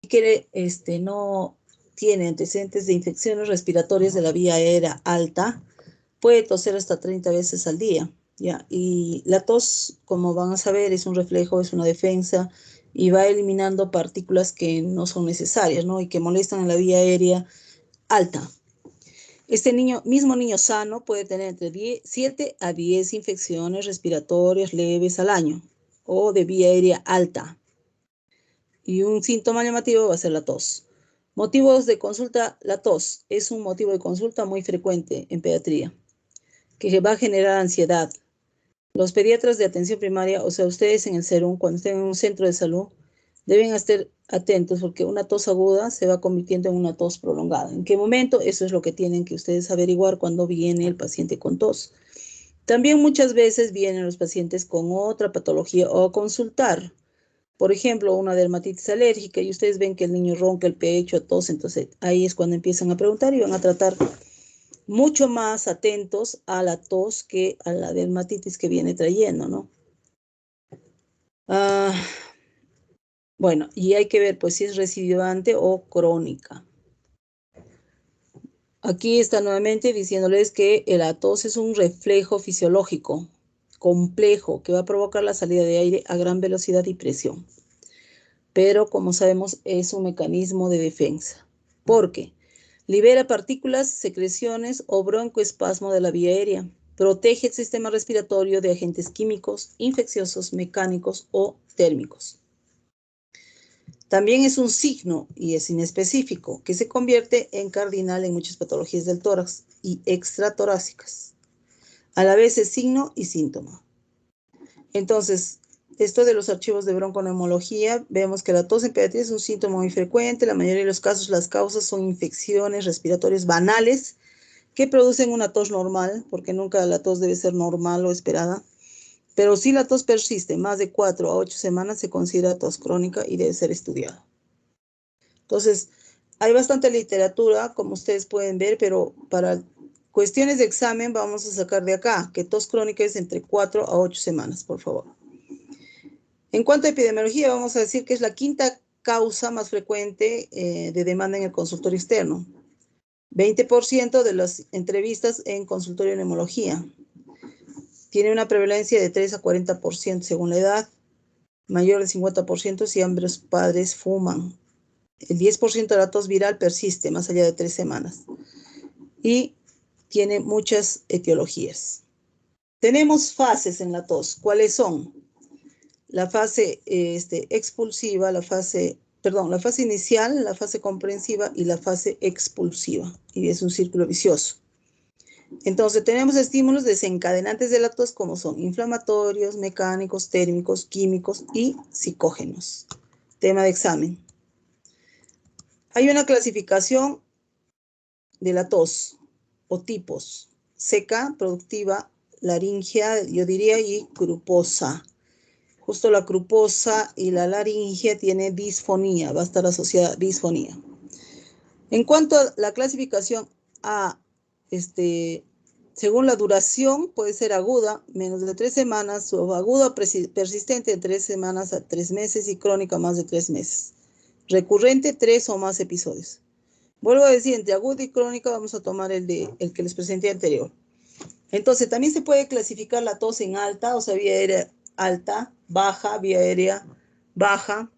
que no tiene antecedentes de infecciones respiratorias de la vía aérea alta, puede toser hasta 30 veces al día, ¿ya? Y la tos, como van a saber, es un reflejo, es una defensa y va eliminando partículas que no son necesarias, ¿no? Y que molestan en la vía aérea alta. Este mismo niño sano puede tener entre 7 a 10 infecciones respiratorias leves al año o de vía aérea alta. Y un síntoma llamativo va a ser la tos. Motivos de consulta: la tos es un motivo de consulta muy frecuente en pediatría, que va a generar ansiedad. Los pediatras de atención primaria, o sea, ustedes en el SERUM, cuando estén en un centro de salud, deben estar atentos porque una tos aguda se va convirtiendo en una tos prolongada. ¿En qué momento? Eso es lo que tienen que ustedes averiguar cuando viene el paciente con tos. También muchas veces vienen los pacientes con otra patología o a consultar. Por ejemplo, una dermatitis alérgica y ustedes ven que el niño ronca el pecho, tos, entonces ahí es cuando empiezan a preguntar y van a tratar mucho más atentos a la tos que a la dermatitis que viene trayendo, ¿no? Bueno, y hay que ver pues si es recidivante o crónica. Aquí está nuevamente diciéndoles que la tos es un reflejo fisiológico complejo que va a provocar la salida de aire a gran velocidad y presión. Pero como sabemos es un mecanismo de defensa. ¿Por qué? Libera partículas, secreciones o broncoespasmo de la vía aérea. Protege el sistema respiratorio de agentes químicos, infecciosos, mecánicos o térmicos. También es un signo y es inespecífico, que se convierte en cardinal en muchas patologías del tórax y extratorácicas. A la vez es signo y síntoma. Entonces, esto de los archivos de bronconeumología, vemos que la tos en pediatría es un síntoma muy frecuente. En la mayoría de los casos, las causas son infecciones respiratorias banales que producen una tos normal, porque nunca la tos debe ser normal o esperada. Pero si la tos persiste más de 4 a 8 semanas, se considera tos crónica y debe ser estudiada. Entonces, hay bastante literatura, como ustedes pueden ver, pero para cuestiones de examen vamos a sacar de acá que tos crónica es entre 4 a 8 semanas, por favor. En cuanto a epidemiología, vamos a decir que es la quinta causa más frecuente de demanda en el consultorio externo. 20% de las entrevistas en consultorio de neumología. Tiene una prevalencia de 3 a 40% según la edad. Mayor de 50% si ambos padres fuman. El 10% de la tos viral persiste más allá de 3 semanas. Y tiene muchas etiologías. Tenemos fases en la tos. ¿Cuáles son? La fase expulsiva, la fase inicial, la fase comprensiva y la fase expulsiva. Y es un círculo vicioso. Entonces tenemos estímulos desencadenantes de la tos como son inflamatorios, mecánicos, térmicos, químicos y psicógenos. Tema de examen. Hay una clasificación de la tos o tipos: seca, productiva, laringea, yo diría, y gruposa. Justo la gruposa y la laringea tiene disfonía, va a estar asociada a disfonía. En cuanto a la clasificación A, según la duración, puede ser aguda, menos de 3 semanas, o aguda persistente de 3 semanas a 3 meses y crónica más de 3 meses. Recurrente, 3 o más episodios. Vuelvo a decir, entre aguda y crónica vamos a tomar el que les presenté anterior. Entonces, también se puede clasificar la tos en alta, o sea, vía aérea alta, baja, vía aérea baja,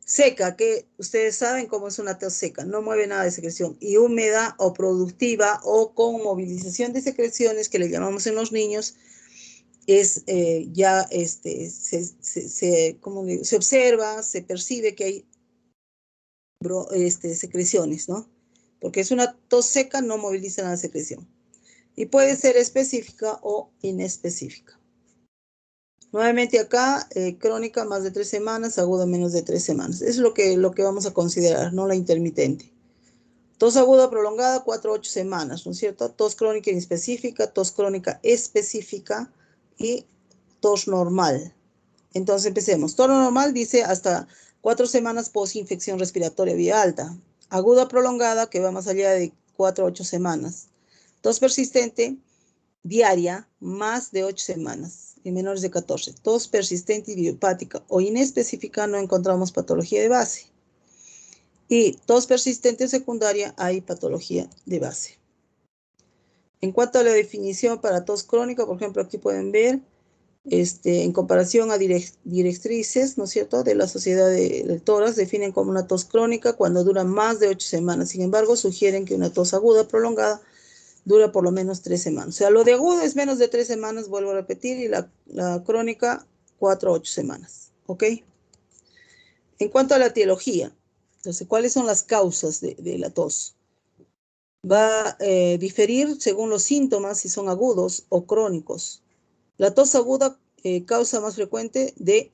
seca, que ustedes saben cómo es una tos seca, no mueve nada de secreción, y húmeda o productiva o con movilización de secreciones, que le llamamos en los niños, es se observa, se percibe que hay secreciones, ¿no? Porque es una tos seca, no moviliza la secreción. Y puede ser específica o inespecífica. Nuevamente acá, crónica más de 3 semanas, aguda menos de 3 semanas. Es lo que vamos a considerar, no la intermitente. Tos aguda prolongada, 4 a 8 semanas, ¿no es cierto? Tos crónica inespecífica, tos crónica específica y tos normal. Entonces empecemos. Tos normal dice hasta 4 semanas post-infección respiratoria vía alta. Aguda prolongada, que va más allá de 4 a 8 semanas. Tos persistente diaria, más de 8 semanas, en menores de 14. Tos persistente idiopática o inespecífica, no encontramos patología de base. Y tos persistente o secundaria, hay patología de base. En cuanto a la definición para tos crónica, por ejemplo, aquí pueden ver, en comparación a directrices, ¿no es cierto?, de la Sociedad del Tórax, definen como una tos crónica cuando dura más de 8 semanas. Sin embargo, sugieren que una tos aguda prolongada dura por lo menos 3 semanas. O sea, lo de agudo es menos de 3 semanas, vuelvo a repetir, y la crónica 4 a 8 semanas. ¿Ok? En cuanto a la etiología, entonces, ¿cuáles son las causas de la tos? Va a diferir según los síntomas, si son agudos o crónicos. La tos aguda causa más frecuente de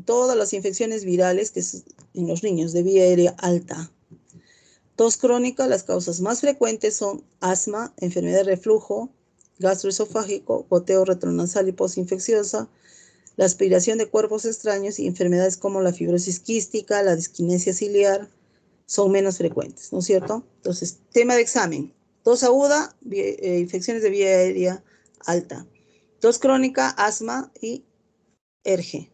todas las infecciones virales que es en los niños de vía aérea alta. Tos crónica, las causas más frecuentes son asma, enfermedad de reflujo, gastroesofágico, goteo retronasal y posinfecciosa, la aspiración de cuerpos extraños y enfermedades como la fibrosis quística, la disquinesia ciliar, son menos frecuentes, ¿no es cierto? Entonces, tema de examen. Tos aguda, infecciones de vía aérea alta. Tos crónica, asma y ERGE,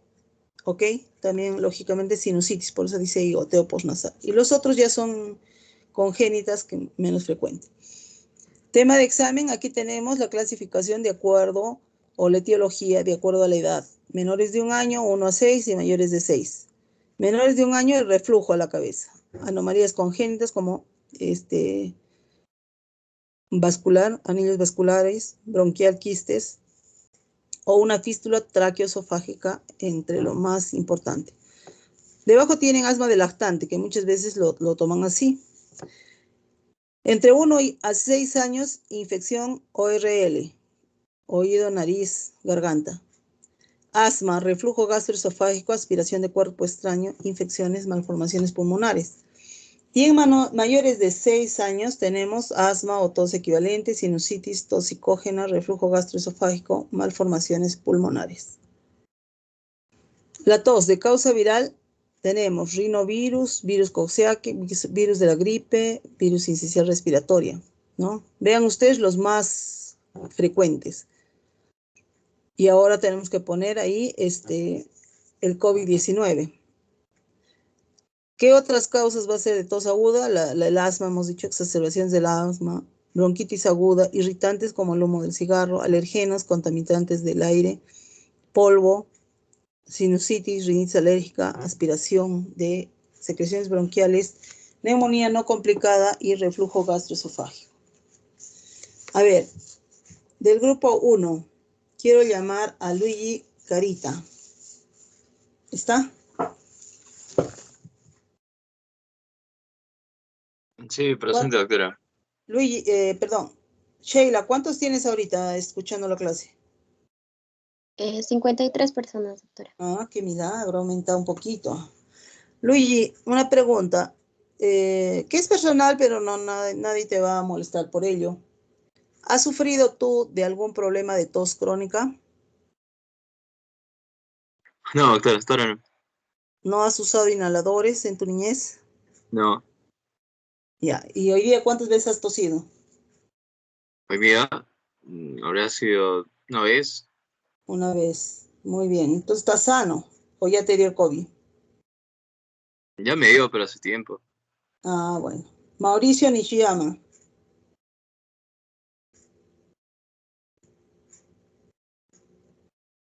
¿ok? También, lógicamente, sinusitis, por eso dice goteo postnasal. Y los otros ya son congénitas, que menos frecuentes. Tema de examen, aquí tenemos la clasificación de acuerdo, o la etiología de acuerdo a la edad. Menores de 1 año, 1 a 6, y mayores de 6. Menores de 1 año, el reflujo a la cabeza. Anomalías congénitas como vascular, anillos vasculares, bronquial, quistes, o una fístula traqueoesofágica, entre lo más importante. Debajo tienen asma de lactante, que muchas veces lo toman así. Entre 1 a 6 años, infección ORL, oído, nariz, garganta. Asma, reflujo gastroesofágico, aspiración de cuerpo extraño, infecciones, malformaciones pulmonares. Y en mayores de 6 años tenemos asma o tos equivalente, sinusitis, tos psicógena, reflujo gastroesofágico, malformaciones pulmonares. La tos de causa viral tenemos rinovirus, virus coxiaque, virus de la gripe, virus sincicial respiratoria, ¿no? Vean ustedes los más frecuentes. Y ahora tenemos que poner ahí el COVID-19. ¿Qué otras causas va a ser de tos aguda? El asma, hemos dicho, exacerbaciones del asma, bronquitis aguda, irritantes como el humo del cigarro, alergenos, contaminantes del aire, polvo, sinusitis, rinitis alérgica, aspiración de secreciones bronquiales, neumonía no complicada y reflujo gastroesofágico. A ver, del grupo 1, quiero llamar a Luigi Carita. ¿Está? Sí, presente, doctora. Luigi, perdón. Sheila, ¿cuántos tienes ahorita escuchando la clase? 53 personas, doctora. Ah, qué milagro, aumenta un poquito. Luigi, una pregunta. Que es personal, pero no nadie te va a molestar por ello. ¿Has sufrido tú de algún problema de tos crónica? No, doctora, hasta ahora no. ¿No has usado inhaladores en tu niñez? No, Ya. ¿Y hoy día cuántas veces has tosido? hoy día habría sido una vez. Una vez. Muy bien. Entonces estás sano. ¿O ya te dio el COVID? Ya me dio, pero hace tiempo. Ah, bueno. Mauricio Nishiyama.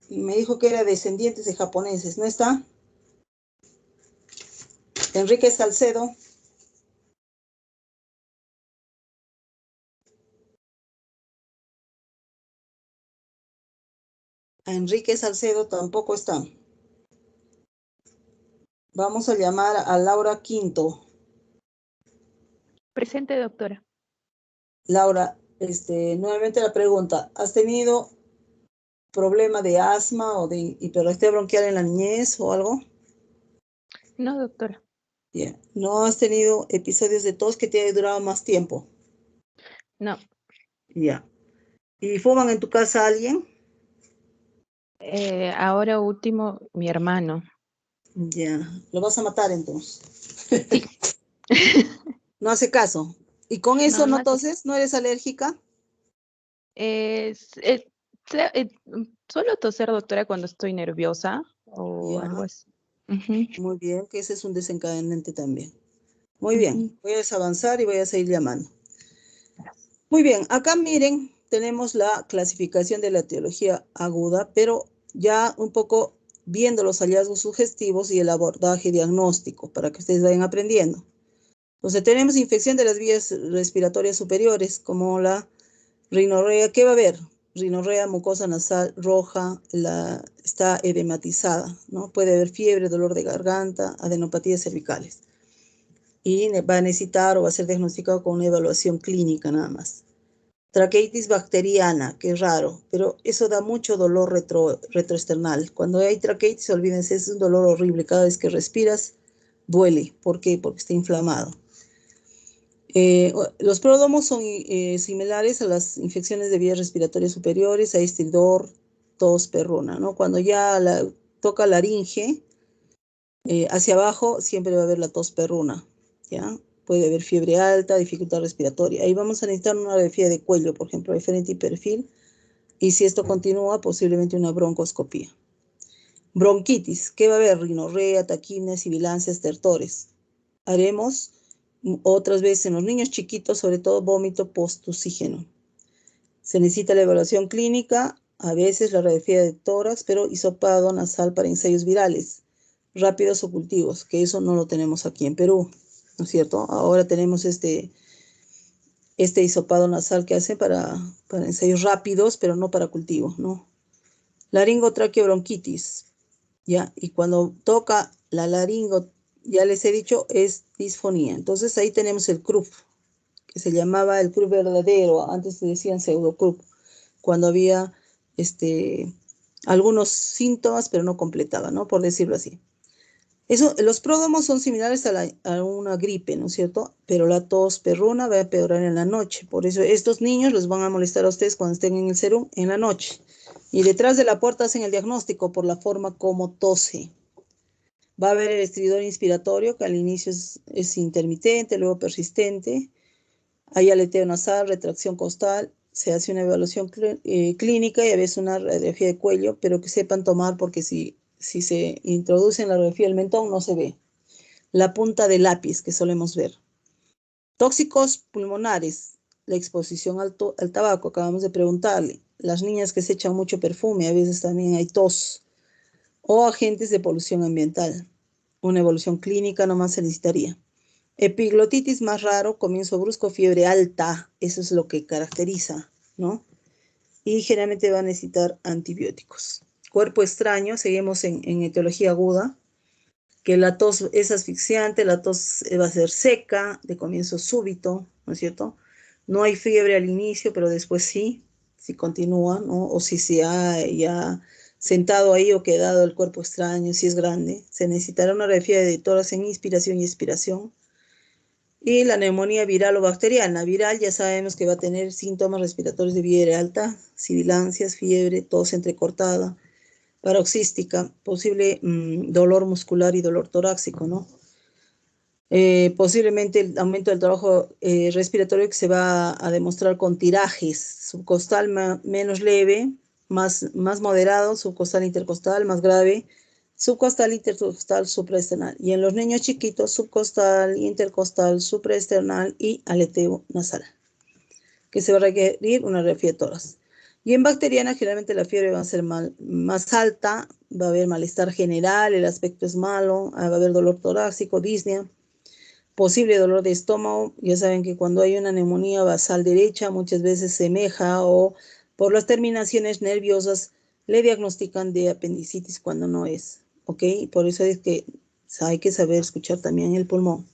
Me dijo que era descendientes de japoneses, ¿no está? Enrique Salcedo. A Enrique Salcedo tampoco está. Vamos a llamar a Laura Quinto. Presente, doctora. Laura, nuevamente la pregunta. ¿Has tenido problema de asma o de hiperactividad bronquial en la niñez o algo? No, doctora. Yeah. ¿No has tenido episodios de tos que te haya durado más tiempo? No. Ya. ¿Y fuman en tu casa alguien? Ahora último, mi hermano. Ya. ¿Lo vas a matar entonces? Sí. No hace caso. ¿Y con eso No no hace. toses? ¿No eres alérgica? Suelo toser, doctora, cuando estoy nerviosa o Ya. algo así. Ujú. Muy bien, que ese es un desencadenante también. Muy bien, Ujú. voy a avanzar y voy a seguir llamando. Muy bien, acá miren, tenemos la clasificación de la etiología aguda, pero ya un poco viendo los hallazgos sugestivos y el abordaje diagnóstico para que ustedes vayan aprendiendo. Entonces tenemos infección de las vías respiratorias superiores, como la rinorrea. ¿Qué va a haber? Rinorrea, mucosa nasal roja, está edematizada, ¿no? Puede haber fiebre, dolor de garganta, adenopatías cervicales. Y va a necesitar o va a ser diagnosticado con una evaluación clínica nada más. Traqueitis bacteriana, que es raro, pero eso da mucho dolor retroesternal. Cuando hay traqueitis, olvídense, es un dolor horrible. Cada vez que respiras, duele. ¿Por qué? Porque está inflamado. Los pródomos son similares a las infecciones de vías respiratorias superiores, a estridor, tos, perruna, ¿no? Cuando ya toca laringe, hacia abajo siempre va a haber la tos perruna, ¿ya? Puede haber fiebre alta, dificultad respiratoria. Ahí vamos a necesitar una radiografía de cuello, por ejemplo, diferente perfil, y si esto continúa, posiblemente una broncoscopía. Bronquitis, ¿qué va a haber? Rinorrea, taquimia, sibilancia, estertores. Haremos otras veces en los niños chiquitos, sobre todo vómito postoxígeno. Se necesita la evaluación clínica, a veces la radiografía de tórax, pero hisopado nasal para ensayos virales, rápidos o cultivos, que eso no lo tenemos aquí en Perú, ¿no es cierto? Ahora tenemos este hisopado nasal que hace para ensayos rápidos, pero no para cultivos, ¿no? Laringotraqueobronquitis, ¿ya? Y cuando toca la laringo, ya les he dicho, es disfonía. Entonces ahí tenemos el CRUP, que se llamaba el CRUP verdadero, antes se decían pseudocRUP, cuando había algunos síntomas, pero no completaba, ¿no? Por decirlo así. Los pródomos son similares a una gripe, ¿no es cierto? Pero la tos perruna va a empeorar en la noche. Por eso estos niños los van a molestar a ustedes cuando estén en el serum en la noche. Y detrás de la puerta hacen el diagnóstico por la forma como tose. Va a haber el estridor inspiratorio, que al inicio es intermitente, luego persistente. Hay aleteo nasal, retracción costal. Se hace una evaluación clínica y a veces una radiografía de cuello, pero que sepan tomar porque si se introduce en la radiografía del mentón no se ve. La punta de lápiz que solemos ver. Tóxicos pulmonares, la exposición al tabaco, acabamos de preguntarle. Las niñas que se echan mucho perfume, a veces también hay tos. O agentes de polución ambiental. Una evolución clínica nomás se necesitaría. Epiglotitis más raro, comienzo brusco, fiebre alta, eso es lo que caracteriza, ¿no? Y generalmente va a necesitar antibióticos. Cuerpo extraño, seguimos en etiología aguda, que la tos es asfixiante, la tos va a ser seca, de comienzo súbito, ¿no es cierto? No hay fiebre al inicio, pero después sí, si continúa, ¿no? O si se ha ya sentado ahí o quedado el cuerpo extraño, si es grande, se necesitará una radiografía de tórax en inspiración y expiración. Y la neumonía viral o bacteriana. Viral ya sabemos que va a tener síntomas respiratorios de vía alta, sibilancias, fiebre, tos entrecortada, paroxística, posible dolor muscular y dolor torácico, ¿no? Posiblemente el aumento del trabajo respiratorio que se va a demostrar con tirajes, subcostal menos leve, más moderado, subcostal intercostal más grave, subcostal intercostal supraesternal. Y en los niños chiquitos, subcostal intercostal supraesternal y aleteo nasal, que se va a requerir una radiografía de tórax. Y en bacteriana, generalmente la fiebre va a ser más alta, va a haber malestar general, el aspecto es malo, va a haber dolor torácico, disnea, posible dolor de estómago. Ya saben que cuando hay una neumonía basal derecha, muchas veces semeja o por las terminaciones nerviosas le diagnostican de apendicitis cuando no es, ¿ok? Por eso es que hay que saber escuchar también el pulmón.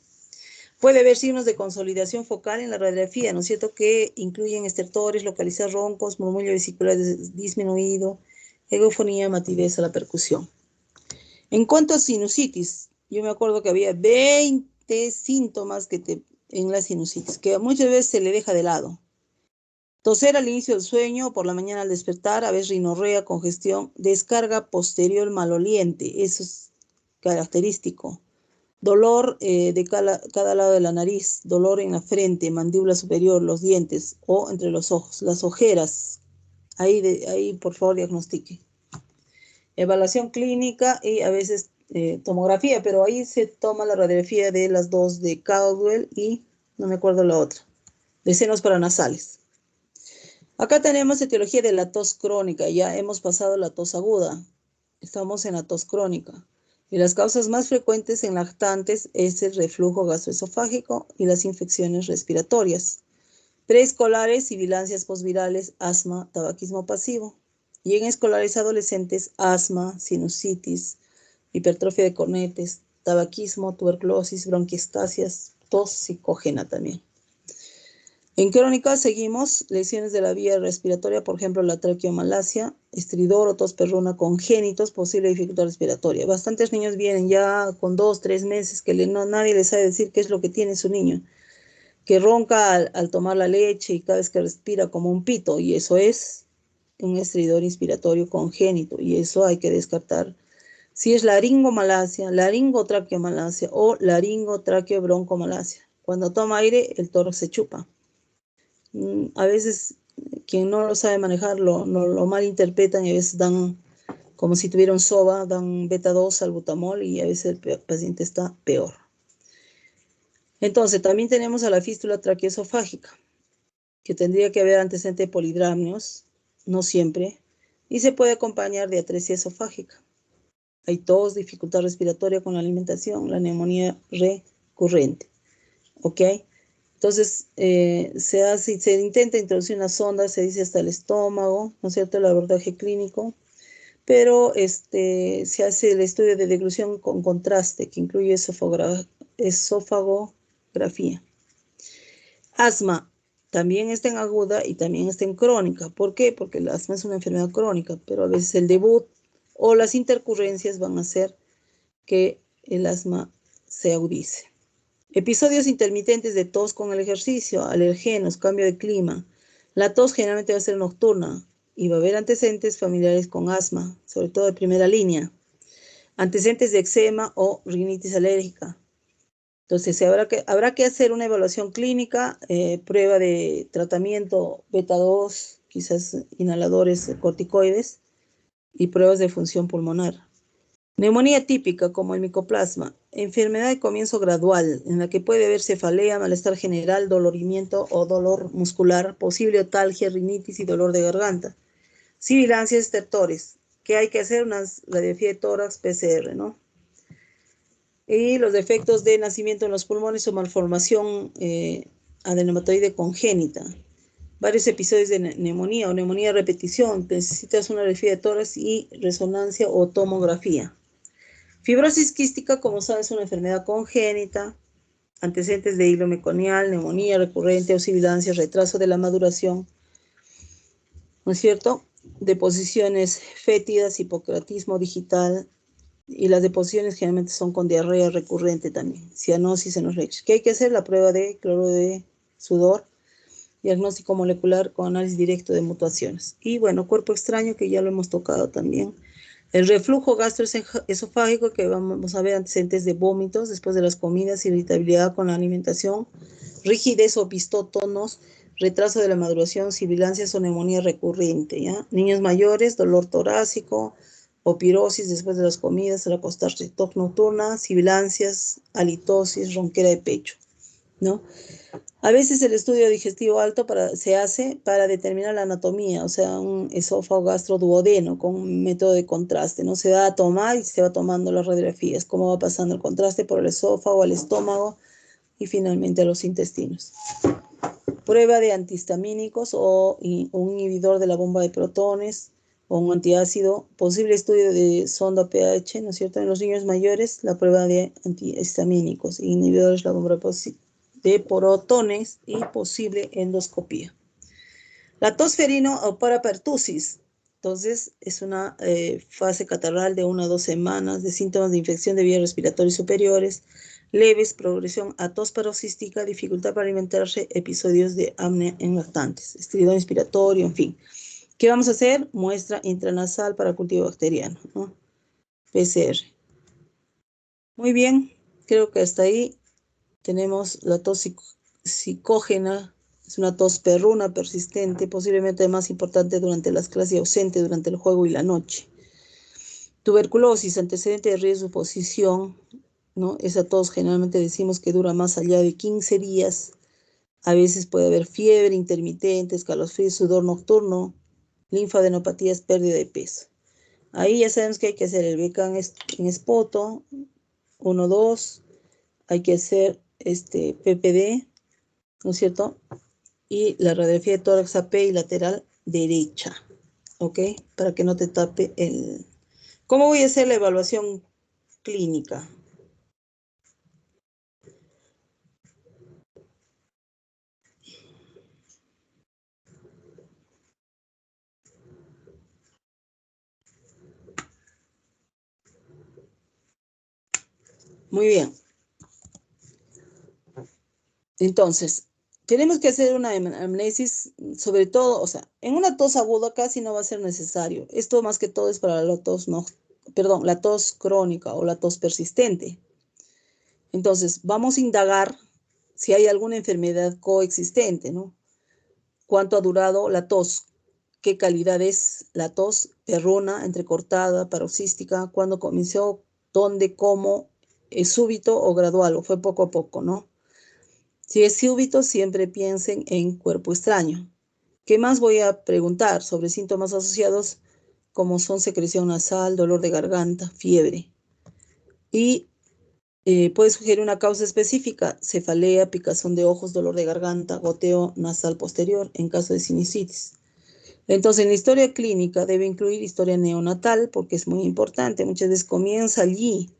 Puede haber signos de consolidación focal en la radiografía, ¿no es cierto? Que incluyen estertores, localizar roncos, murmullo vesicular disminuido, eufonía, matidez a la percusión. En cuanto a sinusitis, yo me acuerdo que había 20 síntomas en la sinusitis, que muchas veces se le deja de lado. Toser al inicio del sueño, por la mañana al despertar, a veces rinorrea, congestión, descarga posterior maloliente, eso es característico. Dolor de cada lado de la nariz, dolor en la frente, mandíbula superior, los dientes o entre los ojos, las ojeras. Ahí por favor diagnostique. Evaluación clínica y a veces tomografía, pero ahí se toma la radiografía de las dos de Caldwell y no me acuerdo la otra, de senos paranasales. Acá tenemos etiología de la tos crónica, ya hemos pasado la tos aguda, estamos en la tos crónica. Y las causas más frecuentes en lactantes es el reflujo gastroesofágico y las infecciones respiratorias. Preescolares, sibilancias postvirales, asma, tabaquismo pasivo. Y en escolares adolescentes, asma, sinusitis, hipertrofia de cornetes, tabaquismo, tuberculosis, bronquiectasias, tos psicógena también. En crónica seguimos lesiones de la vía respiratoria, por ejemplo, la traqueomalacia, estridor o tos perruna congénitos, posible dificultad respiratoria. Bastantes niños vienen ya con 2, 3 meses que nadie les sabe decir qué es lo que tiene su niño, que ronca al tomar la leche y cada vez que respira como un pito, y eso es un estridor inspiratorio congénito, y eso hay que descartar. Si es laringomalacia, laringotraqueomalacia o laringotraqueobroncomalacia. Cuando toma aire, el tórax se chupa. A veces quien no lo sabe manejar lo malinterpretan y a veces dan como si tuviera un SOVA, dan beta-2 salbutamol y a veces el paciente está peor. Entonces, también tenemos a la fístula traqueoesofágica, que tendría que haber antecedente de polidramnios, no siempre, y se puede acompañar de atresia esofágica. Hay tos, dificultad respiratoria con la alimentación, la neumonía recurrente. ¿Ok? Entonces, se intenta introducir una sonda, se dice hasta el estómago, ¿no es cierto?, el abordaje clínico, pero se hace el estudio de deglución con contraste, que incluye esofagografía. Asma, también está en aguda y también está en crónica. ¿Por qué? Porque el asma es una enfermedad crónica, pero a veces el debut o las intercurrencias van a hacer que el asma se agudice. Episodios intermitentes de tos con el ejercicio, alergenos, cambio de clima. La tos generalmente va a ser nocturna y va a haber antecedentes familiares con asma, sobre todo de primera línea. Antecedentes de eczema o rinitis alérgica. Entonces, habrá que hacer una evaluación clínica, prueba de tratamiento beta-2, quizás inhaladores corticoides y pruebas de función pulmonar. Neumonía típica como el micoplasma, enfermedad de comienzo gradual en la que puede haber cefalea, malestar general, dolorimiento o dolor muscular, posible otalgia, rinitis y dolor de garganta. Sibilancias, estertores, que hay que hacer una radiografía de tórax, PCR, ¿no? Y los defectos de nacimiento en los pulmones o malformación adenomatoide congénita. Varios episodios de neumonía o neumonía de repetición, necesitas una radiografía de tórax y resonancia o tomografía. Fibrosis quística, como sabes, es una enfermedad congénita, antecedentes de hilo meconial, neumonía recurrente o sibilancias, retraso de la maduración, ¿no es cierto? Deposiciones fétidas, hipocratismo digital, y las deposiciones generalmente son con diarrea recurrente también, cianosis anorexia. ¿Qué hay que hacer? La prueba de cloro de sudor, diagnóstico molecular con análisis directo de mutaciones. Y bueno, cuerpo extraño, que ya lo hemos tocado también. El reflujo gastroesofágico, que vamos a ver antecedentes de vómitos después de las comidas, irritabilidad con la alimentación, rigidez o pistótonos, retraso de la maduración, sibilancias o neumonía recurrente, ¿ya? Niños mayores, dolor torácico o pirosis después de las comidas, al acostarse, tos nocturna, sibilancias, halitosis, ronquera de pecho, ¿no? A veces el estudio digestivo alto se hace para determinar la anatomía, o sea, un esófago gastroduodeno con un método de contraste, ¿no? Se va a tomar y se va tomando las radiografías, cómo va pasando el contraste por el esófago, al estómago y finalmente a los intestinos. Prueba de antihistamínicos o un inhibidor de la bomba de protones o un antiácido. Posible estudio de sonda pH, ¿no es cierto? En los niños mayores, la prueba de antihistamínicos, inhibidores de la bomba de protones y posible endoscopía. La tos ferino o parapertusis, entonces es una fase catarral de 1 a 2 semanas de síntomas de infección de vías respiratorias superiores, leves, progresión a tos paroxística, dificultad para alimentarse, episodios de apnea en lactantes, estridor inspiratorio, en fin. ¿Qué vamos a hacer? Muestra intranasal para cultivo bacteriano, ¿no? PCR. Muy bien, creo que hasta ahí tenemos la tos psicógena, es una tos perruna persistente, posiblemente más importante durante las clases y ausente durante el juego y la noche. Tuberculosis, antecedente de riesgo de posición, ¿no? Esa tos generalmente decimos que dura más allá de 15 días. A veces puede haber fiebre intermitente, escalofríos, sudor nocturno, linfadenopatías, pérdida de peso. Ahí ya sabemos que hay que hacer el BK en espoto, 1, 2, hay que hacer PPD, ¿no es cierto? Y la radiografía de tórax AP y lateral derecha, ¿ok? Para que no te tape el... ¿Cómo voy a hacer la evaluación clínica? Muy bien. Entonces, tenemos que hacer una anamnesis, sobre todo, o sea, en una tos aguda casi no va a ser necesario. Esto más que todo es para la tos, no, perdón, la tos crónica o la tos persistente. Entonces, vamos a indagar si hay alguna enfermedad coexistente, ¿no? ¿Cuánto ha durado la tos? ¿Qué calidad es la tos? Perruna, entrecortada, paroxística, ¿cuándo comenzó? ¿Dónde? ¿Cómo? ¿Es súbito o gradual? ¿O fue poco a poco, no? Si es súbito, siempre piensen en cuerpo extraño. ¿Qué más voy a preguntar sobre síntomas asociados como son secreción nasal, dolor de garganta, fiebre? Y puede sugerir una causa específica, cefalea, picazón de ojos, dolor de garganta, goteo nasal posterior en caso de sinusitis. Entonces, en la historia clínica debe incluir historia neonatal porque es muy importante. Muchas veces comienza allí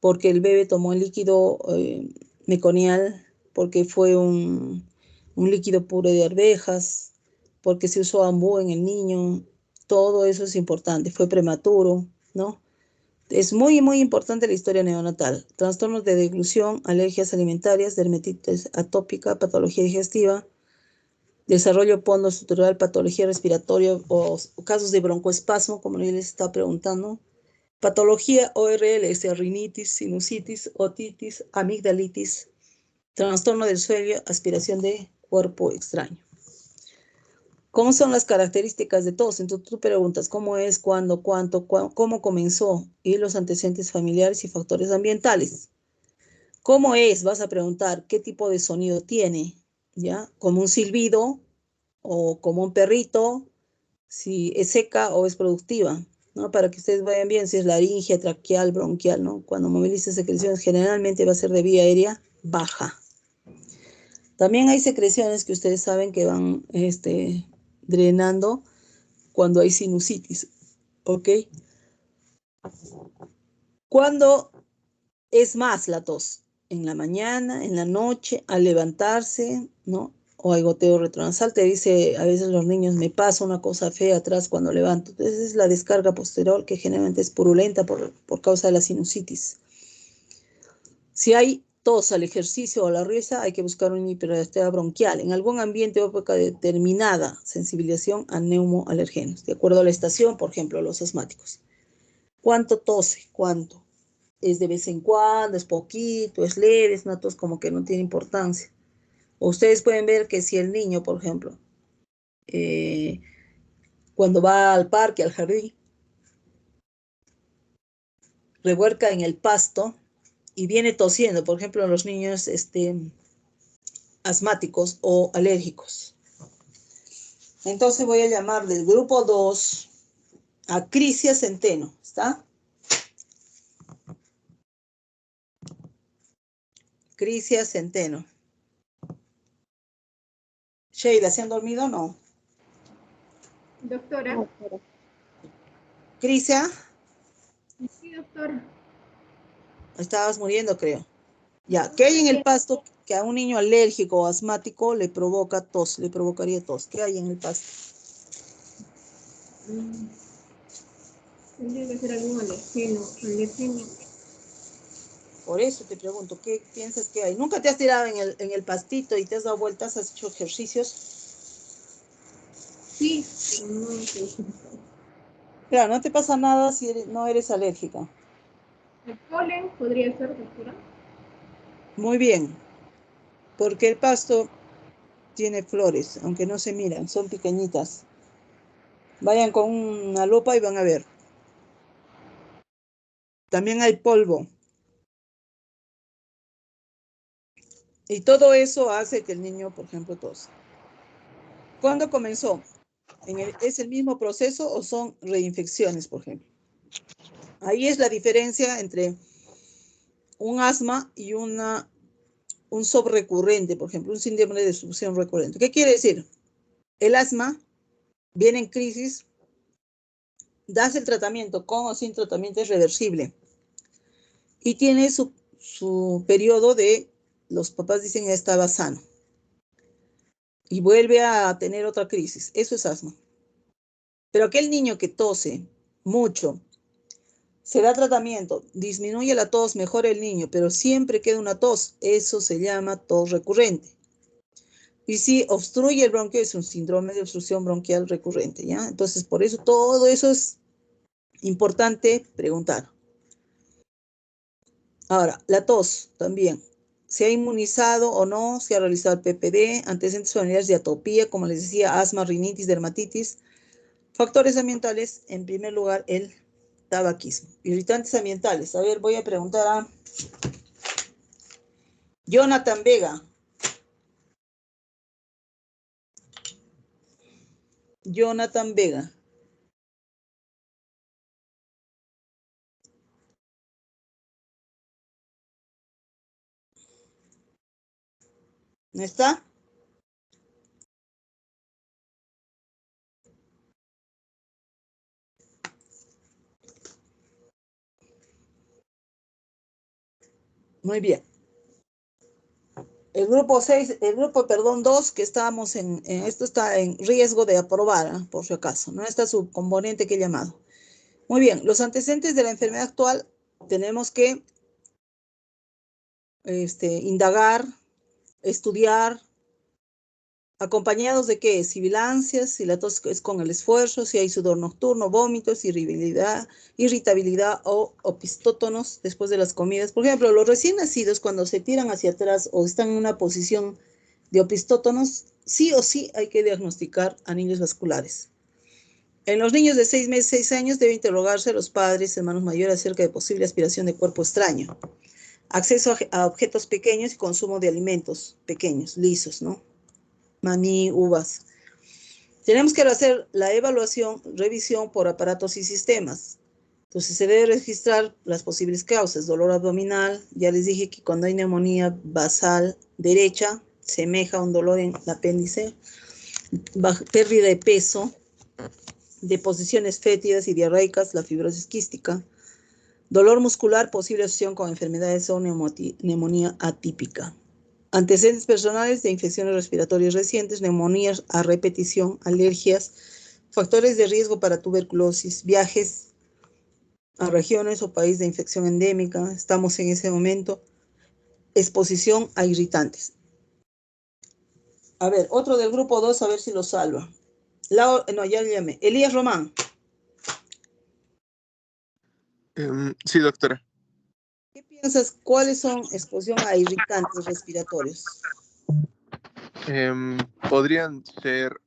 porque el bebé tomó el líquido meconial, porque fue un líquido puro de arvejas, porque se usó ambú en el niño. Todo eso es importante. Fue prematuro, ¿no? Es muy, muy importante la historia neonatal. Trastornos de deglución, alergias alimentarias, dermatitis atópica, patología digestiva, desarrollo ponostructural, patología respiratoria o casos de broncoespasmo, como yo les estaba preguntando. Patología ORL, rinitis, sinusitis, otitis, amigdalitis, trastorno del sueño, aspiración de cuerpo extraño. ¿Cómo son las características de tos? Entonces tú preguntas cómo es, cuándo, cuánto, cómo comenzó y los antecedentes familiares y factores ambientales. ¿Cómo es? Vas a preguntar qué tipo de sonido tiene, ¿ya? Como un silbido o como un perrito, si es seca o es productiva, ¿no? Para que ustedes vayan bien si es laringe, traqueal, bronquial, ¿no? Cuando moviliza secreciones generalmente va a ser de vía aérea baja. También hay secreciones que ustedes saben que van drenando cuando hay sinusitis, ¿ok? ¿Cuándo es más la tos? En la mañana, en la noche, al levantarse, ¿no? O hay goteo retronasal, te dice a veces los niños, me pasa una cosa fea atrás cuando levanto. Entonces es la descarga posterior que generalmente es purulenta por causa de la sinusitis. Si hay tos al ejercicio o a la risa, hay que buscar una hiperactividad bronquial. En algún ambiente o época determinada, sensibilización a neumoalergenos. De acuerdo a la estación, por ejemplo, los asmáticos. ¿Cuánto tose? ¿Cuánto? ¿Es de vez en cuando? ¿Es poquito? ¿Es leve? ¿Es una tos como que no tiene importancia? O ustedes pueden ver que si el niño, por ejemplo, cuando va al parque, al jardín, revuelca en el pasto y viene tosiendo, por ejemplo, los niños asmáticos o alérgicos. Entonces voy a llamar del grupo 2 a Crisia Centeno, ¿está? Crisia Centeno. Sheila, ¿se han dormido o no? Doctora. Crisia, Sí, doctora. estabas muriendo, creo. Ya, ¿qué hay en el pasto que a un niño alérgico o asmático le provoca tos, le provocaría tos? ¿Qué hay en el pasto? Tendría que ser algún alergeno. Por eso te pregunto, ¿qué piensas que hay? ¿Nunca te has tirado en el pastito y te has dado vueltas, has hecho ejercicios? Sí, no sé. Claro, no te pasa nada si no eres alérgica. El polen podría ser, doctora. Muy bien, porque el pasto tiene flores, aunque no se miran, son pequeñitas. Vayan con una lupa y van a ver. También hay polvo. Y todo eso hace que el niño, por ejemplo, tose. ¿Cuándo comenzó? ¿Es el mismo proceso o son reinfecciones, por ejemplo? Ahí es la diferencia entre un asma y un subrecurrente, por ejemplo, un síndrome de obstrucción recurrente. ¿Qué quiere decir? El asma viene en crisis, das el tratamiento, con o sin tratamiento es reversible. Y tiene su periodo de, los papás dicen ya estaba sano. Y vuelve a tener otra crisis. Eso es asma. Pero aquel niño que tose mucho, se da tratamiento, disminuye la tos, mejora el niño, pero siempre queda una tos. Eso se llama tos recurrente. Y si obstruye el bronquio, es un síndrome de obstrucción bronquial recurrente, ¿ya? Entonces, por eso todo eso es importante preguntar. Ahora, la tos también. ¿Se ha inmunizado o no? ¿Se ha realizado el PPD? Antecedentes familiares de atopía, como les decía, asma, rinitis, dermatitis. Factores ambientales, en primer lugar, el tabaquismo. Irritantes ambientales. A ver, voy a preguntar a Jonathan Vega. Jonathan Vega. ¿No está? Muy bien. El grupo 6, el grupo, perdón, 2, que estábamos esto está en riesgo de aprobar, por si acaso, ¿no? Está su componente que he llamado. Muy bien, los antecedentes de la enfermedad actual tenemos que indagar, estudiar, acompañados de qué, sibilancias, si la tos es con el esfuerzo, si hay sudor nocturno, vómitos, irritabilidad o opistótonos después de las comidas. Por ejemplo, los recién nacidos cuando se tiran hacia atrás o están en una posición de opistótonos, sí o sí hay que diagnosticar anillos vasculares. En los niños de 6 meses, 6 años, debe interrogarse a los padres, hermanos mayores, acerca de posible aspiración de cuerpo extraño. Acceso a objetos pequeños y consumo de alimentos pequeños, lisos, ¿no? Maní, uvas. Tenemos que hacer la evaluación, revisión por aparatos y sistemas. Entonces se debe registrar las posibles causas, dolor abdominal, ya les dije que cuando hay neumonía basal derecha, semeja a un dolor en el apéndice, pérdida de peso, deposiciones fétidas y diarreicas, la fibrosis quística, dolor muscular, posible asociación con enfermedades o neumonía atípica. Antecedentes personales de infecciones respiratorias recientes, neumonías a repetición, alergias, factores de riesgo para tuberculosis, viajes a regiones o países de infección endémica, estamos en ese momento, exposición a irritantes. A ver, otro del grupo 2, a ver si lo salva. No, ya le llamé. Elías Román. Sí, doctora. ¿Qué piensas? ¿Cuáles son exposición a irritantes respiratorios? Podrían ser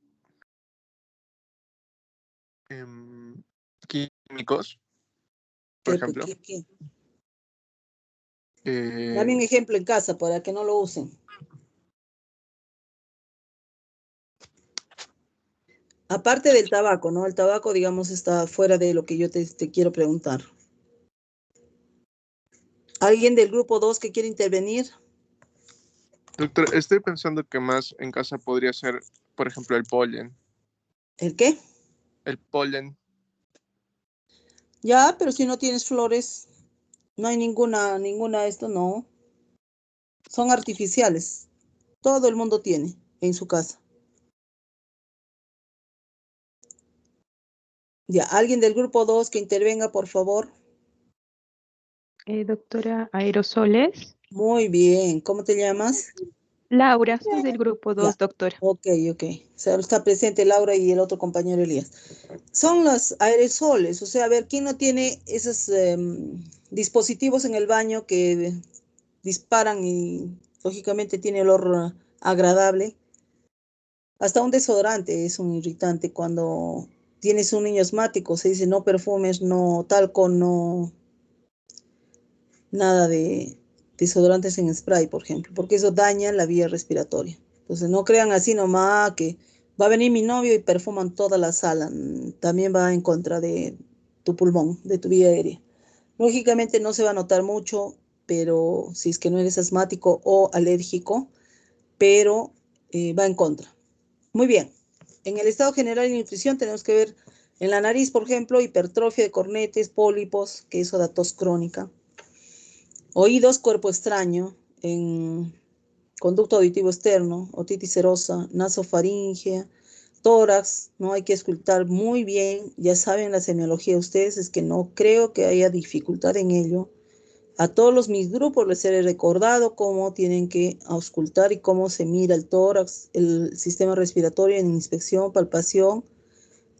químicos, por ejemplo. ¿Qué? Eh, Dame un ejemplo en casa para que no lo usen. Aparte del tabaco, ¿no? El tabaco, digamos, está fuera de lo que yo te quiero preguntar. ¿Alguien del grupo 2 que quiere intervenir? Doctor, estoy pensando que más en casa podría ser, por ejemplo, el polen. ¿El qué? El polen. Ya, pero si no tienes flores, no hay ninguna esto, no. Son artificiales. Todo el mundo tiene en su casa. Ya, alguien del grupo 2 que intervenga, por favor. Doctora, aerosoles. Muy bien. ¿Cómo te llamas? Laura, soy del grupo Ya. 2, doctora. Ok. O sea, está presente Laura y el otro compañero Elías. Son los aerosoles. O sea, a ver, ¿quién no tiene esos dispositivos en el baño que disparan y lógicamente tiene olor agradable? Hasta un desodorante es un irritante cuando tienes un niño asmático. Se dice no perfumes, no talco, no nada de desodorantes en spray, por ejemplo, porque eso daña la vía respiratoria. Entonces, no crean así nomás que va a venir mi novio y perfuman toda la sala. También va en contra de tu pulmón, de tu vía aérea. Lógicamente no se va a notar mucho, pero si es que no eres asmático o alérgico, pero va en contra. Muy bien. En el estado general de nutrición tenemos que ver en la nariz, por ejemplo, hipertrofia de cornetes, pólipos, que eso da tos crónica. Oídos, cuerpo extraño, en conducto auditivo externo, otitis serosa, nasofaringea, tórax, no hay que escuchar muy bien, ya saben la semiología de ustedes, es que no creo que haya dificultad en ello. A todos mis grupos les he recordado cómo tienen que auscultar y cómo se mira el tórax, el sistema respiratorio en inspección, palpación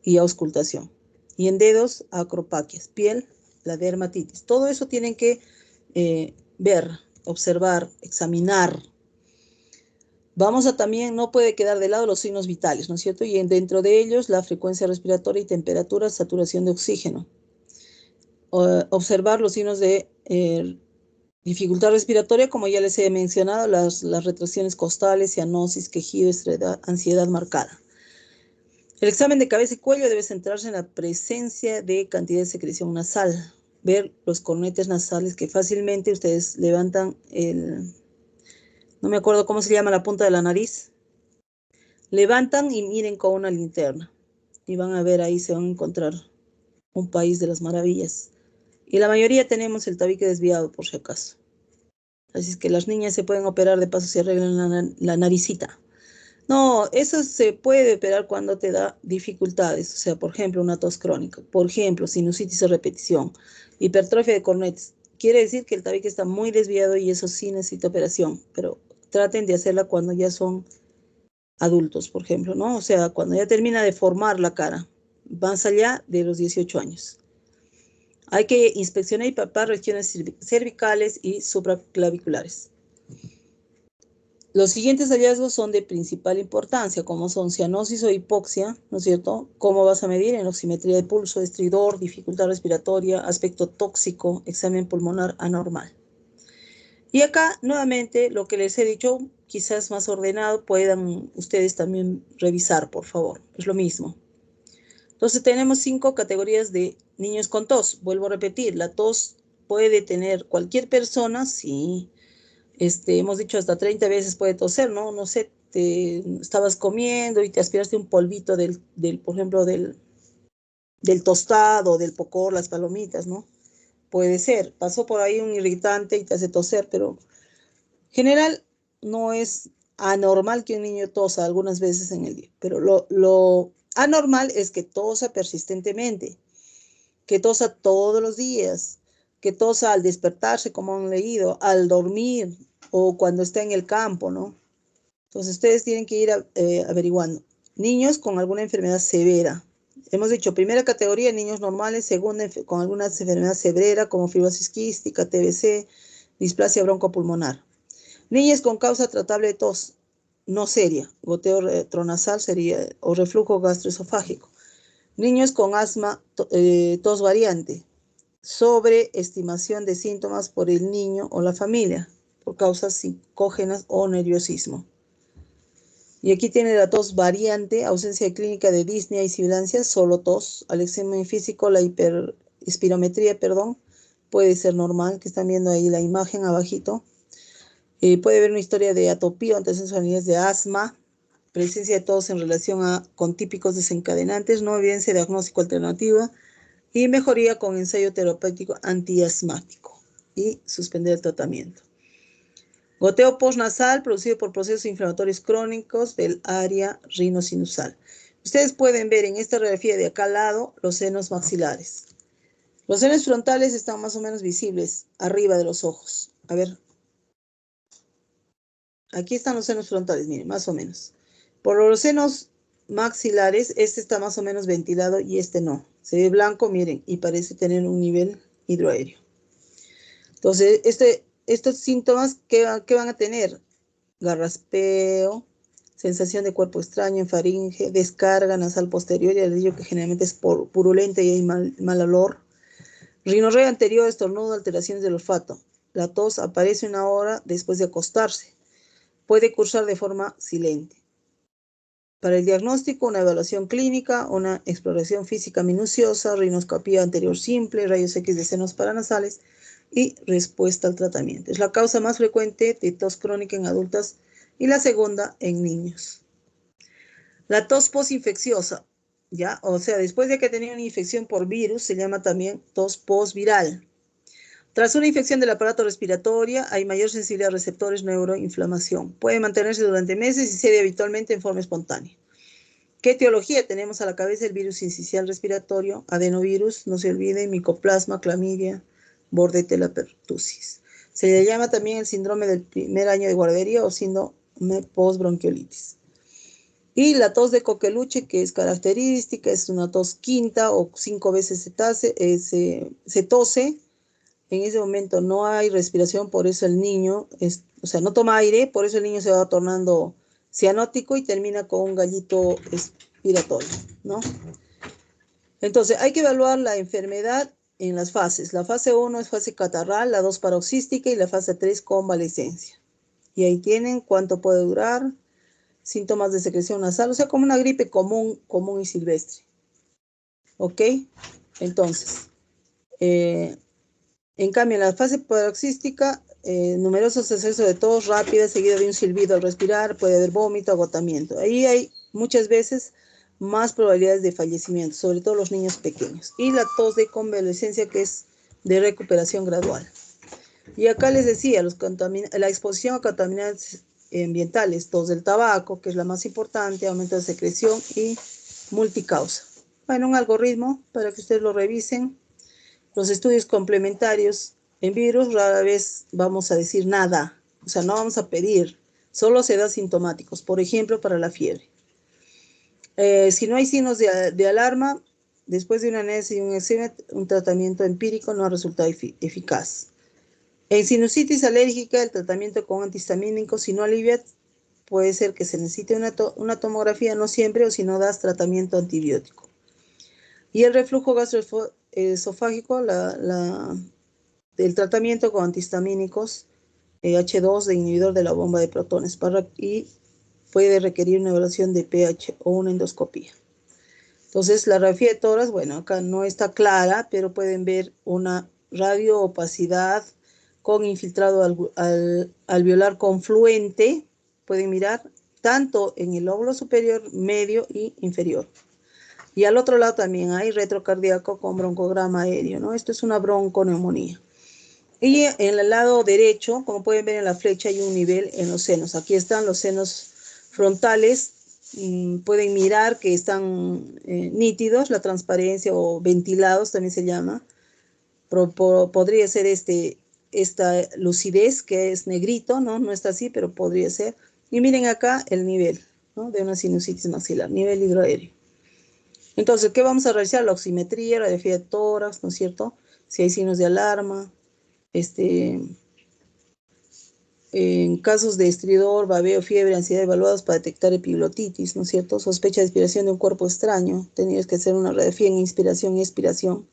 y auscultación. Y en dedos, acropaquias, piel, la dermatitis. Todo eso tienen que ver, observar, examinar. Vamos a también, no puede quedar de lado los signos vitales, ¿no es cierto? Y dentro de ellos, la frecuencia respiratoria y temperatura, saturación de oxígeno. Observar los signos de dificultad respiratoria, como ya les he mencionado, las retracciones costales, cianosis, quejido, ansiedad marcada. El examen de cabeza y cuello debe centrarse en la presencia de cantidad de secreción nasal. Ver los cornetes nasales que fácilmente ustedes levantan no me acuerdo cómo se llama la punta de la nariz. Levantan y miren con una linterna. Y van a ver ahí, se van a encontrar un país de las maravillas. Y la mayoría tenemos el tabique desviado, por si acaso. Así es que las niñas se pueden operar, de paso se arreglan la naricita. No, eso se puede operar cuando te da dificultades, o sea, por ejemplo, una tos crónica, por ejemplo, sinusitis a repetición, hipertrofia de cornetes. Quiere decir que el tabique está muy desviado y eso sí necesita operación, pero traten de hacerla cuando ya son adultos, por ejemplo, ¿no? O sea, cuando ya termina de formar la cara, más allá de los 18 años. Hay que inspeccionar y palpar regiones cervicales y supraclaviculares. Los siguientes hallazgos son de principal importancia, como son cianosis o hipoxia, ¿no es cierto? ¿Cómo vas a medir? En oximetría de pulso, estridor, dificultad respiratoria, aspecto tóxico, examen pulmonar anormal. Y acá, nuevamente, lo que les he dicho, quizás más ordenado, puedan ustedes también revisar, por favor. Es lo mismo. Entonces, tenemos 5 categorías de niños con tos. Vuelvo a repetir, la tos puede tener cualquier persona, sí. Hemos dicho hasta 30 veces puede toser, ¿no? No sé, estabas comiendo y te aspiraste un polvito por ejemplo, del tostado, del pocor, las palomitas, ¿no? Puede ser. Pasó por ahí un irritante y te hace toser, pero en general no es anormal que un niño tosa algunas veces en el día, pero lo anormal es que tosa persistentemente, que tosa todos los días, que tosa al despertarse, como han leído, al dormir o cuando está en el campo, ¿no? Entonces ustedes tienen que ir averiguando. Niños con alguna enfermedad severa. Hemos dicho, primera categoría, niños normales, segunda, con alguna enfermedad severa como fibrosis quística, TBC, displasia broncopulmonar. Niñas con causa tratable de tos no seria, goteo retronasal sería, o reflujo gastroesofágico. Niños con asma, tos variante, sobreestimación de síntomas por el niño o la familia, por causas psicógenas o nerviosismo. Y aquí tiene la tos variante, ausencia clínica de disnea y sibilancia, solo tos. Al examen físico, la espirometría, puede ser normal, que están viendo ahí la imagen abajito. Puede haber una historia de atopía o antecedentes de asma, presencia de tos en relación con típicos desencadenantes, no evidencia de diagnóstico alternativa y mejoría con ensayo terapéutico antiasmático y suspender el tratamiento. Goteo postnasal producido por procesos inflamatorios crónicos del área rinosinusal. Ustedes pueden ver en esta radiografía de acá al lado los senos maxilares. Los senos frontales están más o menos visibles arriba de los ojos. A ver. Aquí están los senos frontales, miren, más o menos. Por los senos maxilares, este está más o menos ventilado y este no. Se ve blanco, miren, y parece tener un nivel hidroaéreo. Entonces, estos síntomas, ¿qué van a tener? Garraspeo, sensación de cuerpo extraño en faringe, descarga nasal posterior, ya les digo que generalmente es purulenta y hay mal olor. Rinorrea anterior, estornudo, alteraciones del olfato. la tos aparece una hora después de acostarse. Puede cursar de forma silente. Para el diagnóstico, una evaluación clínica, una exploración física minuciosa, rinoscopía anterior simple, rayos X de senos paranasales y respuesta al tratamiento. Es la causa más frecuente de tos crónica en adultas y la segunda en niños. La tos posinfecciosa, ¿ya? O sea, después de que tenía una infección por virus, se llama también tos postviral. Tras una infección del aparato respiratorio, hay mayor sensibilidad a receptores, neuroinflamación. Puede mantenerse durante meses y se ve habitualmente en forma espontánea. ¿Qué etiología? Tenemos a la cabeza el virus sincicial respiratorio, adenovirus, no se olvide, micoplasma, clamidia, bordetella pertussis. Se le llama también el síndrome del primer año de guardería o síndrome postbronquiolitis. Y la tos de coqueluche, que es característica, es una tos quinta o 5 veces se tose. En ese momento no hay respiración, por eso el niño, no toma aire, por eso el niño se va tornando cianótico y termina con un gallito expiratorio, ¿no? Entonces, hay que evaluar la enfermedad en las fases. La fase 1 es fase catarral, la 2 paroxística y la fase 3 convalescencia. Y ahí tienen cuánto puede durar, síntomas de secreción nasal, o sea, como una gripe común y silvestre. ¿Ok? Entonces, en cambio, en la fase paroxística, numerosos excesos de tos rápida, seguido de un silbido al respirar, puede haber vómito, agotamiento. Ahí hay muchas veces más probabilidades de fallecimiento, sobre todo los niños pequeños. Y la tos de convalescencia, que es de recuperación gradual. Y acá les decía, la exposición a contaminantes ambientales, tos del tabaco, que es la más importante, aumento de secreción y multicausa. Bueno, un algoritmo para que ustedes lo revisen. Los estudios complementarios en virus rara vez vamos a decir nada, o sea, no vamos a pedir, solo se da sintomáticos, por ejemplo, para la fiebre. Si no hay signos de alarma, después de una análisis y un examen, un tratamiento empírico no ha resultado eficaz. En sinusitis alérgica, el tratamiento con antihistamínicos, si no alivia, puede ser que se necesite una tomografía, no siempre, o si no das tratamiento antibiótico. Y el reflujo gastroesofágico, el tratamiento con antihistamínicos, H2 de inhibidor de la bomba de protones, y puede requerir una evaluación de pH o una endoscopía. Entonces, la radiografía de tórax, bueno, acá no está clara, pero pueden ver una radioopacidad con infiltrado alveolar confluente, pueden mirar tanto en el lóbulo superior, medio y inferior. Y al otro lado también hay retrocardíaco con broncograma aéreo, ¿no? Esto es una bronconeumonía. Y en el lado derecho, como pueden ver en la flecha, hay un nivel en los senos. Aquí están los senos frontales. Pueden mirar que están nítidos, la transparencia o ventilados también se llama. Podría ser esta lucidez que es negrito, ¿no? No está así, pero podría ser. Y miren acá el nivel, ¿no? De una sinusitis maxilar, nivel hidroaéreo. Entonces, ¿qué vamos a realizar? La oximetría, la radiografía de tórax, ¿no es cierto? Si hay signos de alarma, en casos de estridor, babeo, fiebre, ansiedad evaluados para detectar epiglotitis, ¿no es cierto? Sospecha de expiración de un cuerpo extraño, tenías que hacer una radiografía en inspiración y expiración.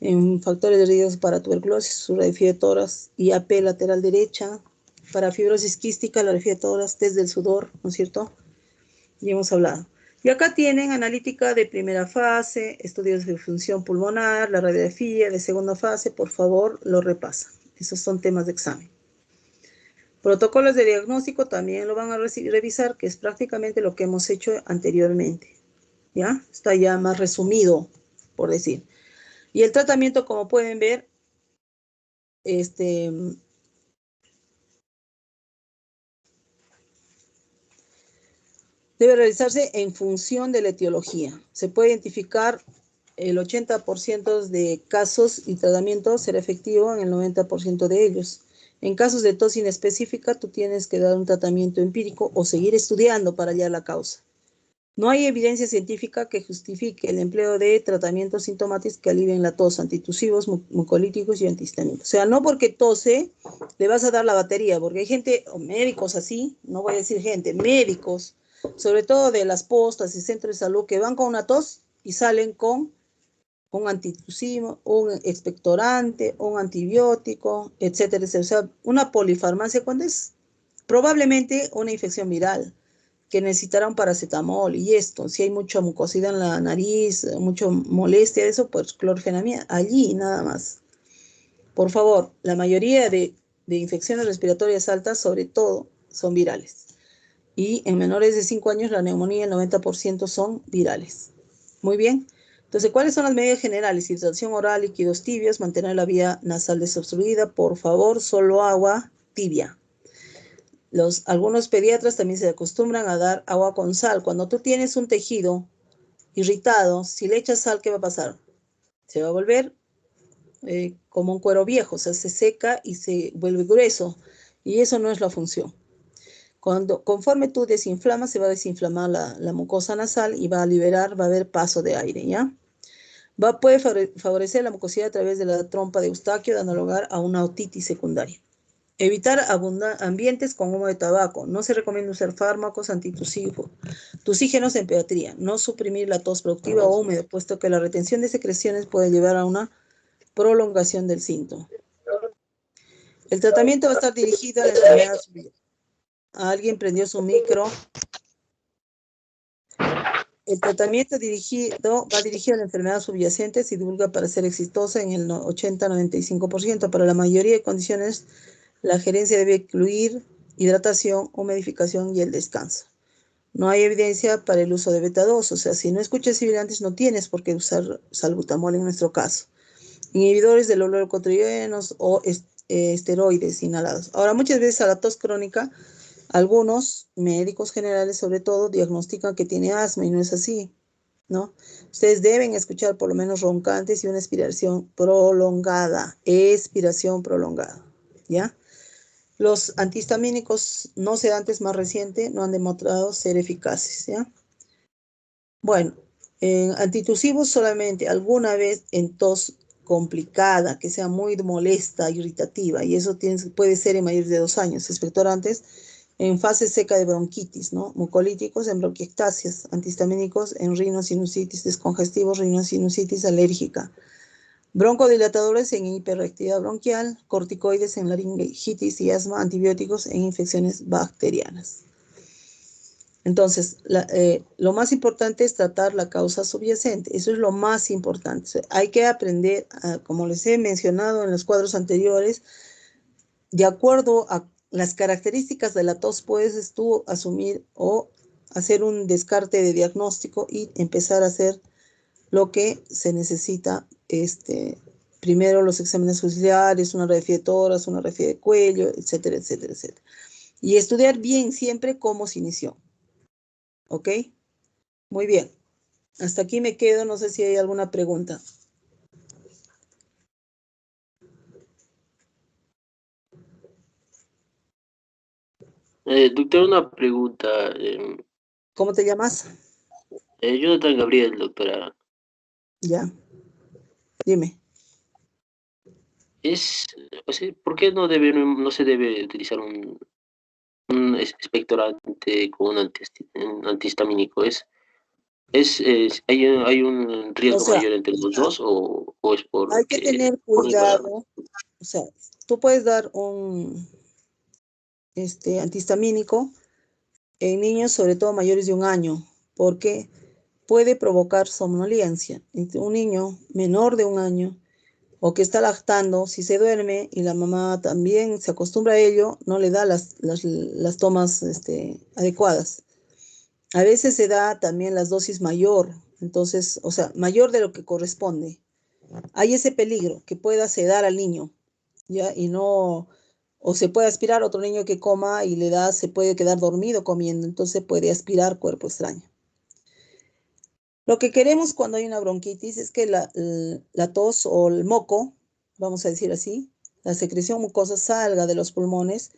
En factores de riesgo para tuberculosis, su radiografía de tórax y AP lateral derecha. Para fibrosis quística, la radiografía de tórax desde el sudor, ¿no es cierto? Ya hemos hablado. Y acá tienen analítica de primera fase, estudios de función pulmonar, la radiografía de segunda fase, por favor, lo repasan. Esos son temas de examen. Protocolos de diagnóstico también lo van a revisar, que es prácticamente lo que hemos hecho anteriormente. ¿Ya? Está ya más resumido, por decir. Y el tratamiento, como pueden ver, debe realizarse en función de la etiología. Se puede identificar el 80% de casos y tratamiento será efectivo en el 90% de ellos. En casos de tos inespecífica, tú tienes que dar un tratamiento empírico o seguir estudiando para hallar la causa. No hay evidencia científica que justifique el empleo de tratamientos sintomáticos que alivien la tos, antitusivos, mucolíticos y antihistamínicos. O sea, no porque tose le vas a dar la batería, porque hay gente, o médicos así, no voy a decir gente, médicos, sobre todo de las postas y centros de salud, que van con una tos y salen con un antitusivo, un expectorante, un antibiótico, etcétera, etcétera. O sea, una polifarmacia cuando es probablemente una infección viral que necesitará un paracetamol y esto, si hay mucha mucosidad en la nariz, mucha molestia, eso, pues clorfenamida, allí nada más. Por favor, la mayoría de infecciones respiratorias altas, sobre todo, son virales. Y en menores de 5 años, la neumonía, el 90% son virales. Muy bien. Entonces, ¿cuáles son las medidas generales? Hidratación oral, líquidos tibios, mantener la vía nasal desobstruida, por favor, solo agua tibia. Algunos pediatras también se acostumbran a dar agua con sal. Cuando tú tienes un tejido irritado, si le echas sal, ¿qué va a pasar? Se va a volver como un cuero viejo, o sea, se seca y se vuelve grueso. Y eso no es la función. Conforme tú desinflamas, se va a desinflamar la mucosa nasal y va a liberar, va a haber paso de aire, ¿ya? Puede favorecer la mucosidad a través de la trompa de Eustaquio, dando lugar a una otitis secundaria. Evitar ambientes con humo de tabaco. No se recomienda usar fármacos antitusígenos en pediatría. No suprimir la tos productiva o húmeda, puesto que la retención de secreciones puede llevar a una prolongación del síntoma. El tratamiento va a estar dirigido a la enfermedad subyacente. Alguien prendió su micro. El tratamiento va dirigido a la enfermedad subyacente y divulga para ser exitosa en el 80-95%. Para la mayoría de condiciones, la gerencia debe incluir hidratación, humidificación y el descanso. No hay evidencia para el uso de beta-2, o sea, si no escuchas sibilantes no tienes por qué usar salbutamol en nuestro caso. Inhibidores del olocotrienos o esteroides inhalados. Ahora, muchas veces a la tos crónica, algunos médicos generales, sobre todo, diagnostican que tiene asma y no es así, ¿no? Ustedes deben escuchar por lo menos roncantes y una expiración prolongada, ¿ya? Los antihistamínicos no sedantes más recientes no han demostrado ser eficaces, ¿ya? Bueno, antitusivos solamente alguna vez en tos complicada, que sea muy molesta, irritativa, y eso puede ser en mayores de 2 años. Expectorantes en fase seca de bronquitis, ¿no? Mucolíticos en bronquiectasias, antihistamínicos en rinosinusitis, descongestivos, rinosinusitis alérgica, broncodilatadores en hiperactividad bronquial, corticoides en laringitis y asma, antibióticos en infecciones bacterianas. Entonces, lo más importante es tratar la causa subyacente. Eso es lo más importante. Hay que aprender, como les he mencionado en los cuadros anteriores, de acuerdo a las características de la tos, puedes tú asumir o hacer un descarte de diagnóstico y empezar a hacer lo que se necesita. Primero los exámenes auxiliares, una radiografía de tórax, una radiografía de cuello, etcétera, etcétera, etcétera. Y estudiar bien siempre cómo se inició. ¿Ok? Muy bien. Hasta aquí me quedo. No sé si hay alguna pregunta. Doctor, una pregunta. ¿Cómo te llamas? Jonathan Gabriel, doctora. Ya. Dime. O sea, ¿por qué no se debe utilizar un expectorante con un antihistamínico? ¿Hay un O riesgo sea, mayor entre los dos o es hay que tener cuidado. O sea, tú puedes dar un antihistamínico en niños, sobre todo mayores de 1 año, porque puede provocar somnolencia. Un niño menor de 1 año o que está lactando, si se duerme y la mamá también se acostumbra a ello, no le da las tomas adecuadas. A veces se da también las dosis mayor, entonces, o sea, mayor de lo que corresponde. Hay ese peligro que pueda sedar al niño, ¿ya? Y no, o se puede aspirar a otro niño que coma y se puede quedar dormido comiendo, entonces puede aspirar cuerpo extraño. Lo que queremos cuando hay una bronquitis es que la tos o el moco, vamos a decir así, la secreción mucosa salga de los pulmones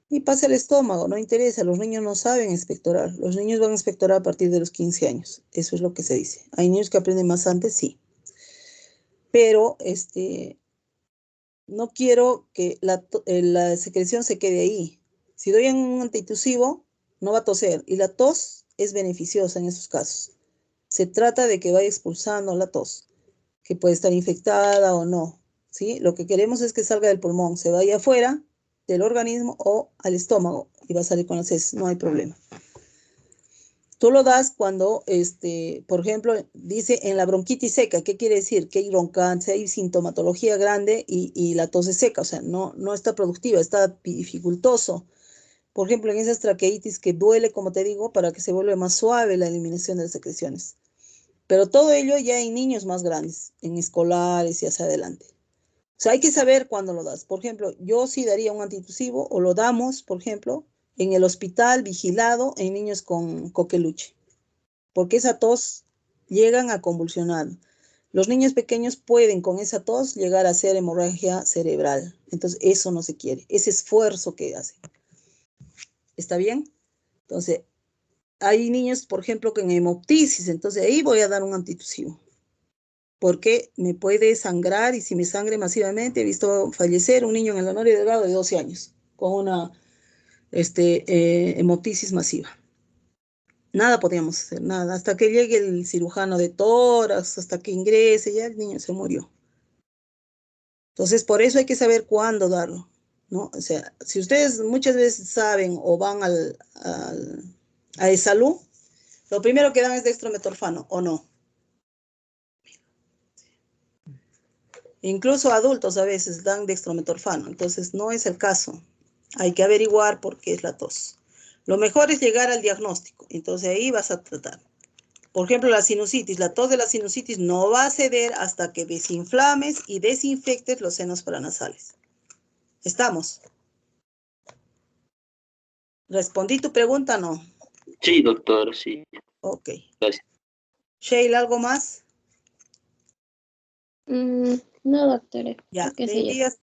y pase al estómago. No interesa, los niños no saben expectorar. Los niños van a expectorar a partir de los 15 años. Eso es lo que se dice. Hay niños que aprenden más antes, sí. Pero no quiero que la secreción se quede ahí. Si doy un antitusivo, no va a toser. Y la tos es beneficiosa en esos casos. Se trata de que vaya expulsando la tos. que puede estar infectada o no, ¿sí? Lo que queremos es que salga del pulmón, se vaya afuera del organismo o al estómago y va a salir con las heces, no hay problema. Tú lo das cuando, por ejemplo, dice en la bronquitis seca. ¿Qué quiere decir? Que hay roncancia, hay sintomatología grande y la tos es seca, o sea, no está productiva, está dificultoso. Por ejemplo, en esas traqueitis que duele, como te digo, para que se vuelva más suave la eliminación de las secreciones. Pero todo ello ya en niños más grandes, en escolares y hacia adelante. O sea, hay que saber cuándo lo das. Por ejemplo, yo sí daría un antitusivo o lo damos, por ejemplo, en el hospital vigilado en niños con coqueluche, porque esa tos llegan a convulsionar. Los niños pequeños pueden con esa tos llegar a hacer hemorragia cerebral. Entonces, eso no se quiere, ese esfuerzo que hacen. ¿Está bien? Entonces, hay niños, por ejemplo, que en hemoptisis, entonces ahí voy a dar un antitusivo, porque me puede sangrar y si me sangre masivamente, he visto fallecer un niño en el Honorio Delgado de 12 años con una hemoptisis masiva. Nada podíamos hacer, nada, hasta que llegue el cirujano de tórax, hasta que ingrese, ya el niño se murió. Entonces, por eso hay que saber cuándo darlo, ¿no? O sea, si ustedes muchas veces saben o van a E-Salud, lo primero que dan es dextrometorfano, ¿o no? Incluso adultos a veces dan dextrometorfano, entonces no es el caso. Hay que averiguar por qué es la tos. Lo mejor es llegar al diagnóstico, entonces ahí vas a tratar. Por ejemplo, la sinusitis, la tos de la sinusitis no va a ceder hasta que desinflames y desinfectes los senos paranasales. ¿Estamos? ¿Respondí tu pregunta o no? Sí, doctor, sí. Ok. Gracias. Sheila, ¿algo más? No, doctora. Ya, Creo que de eso ya días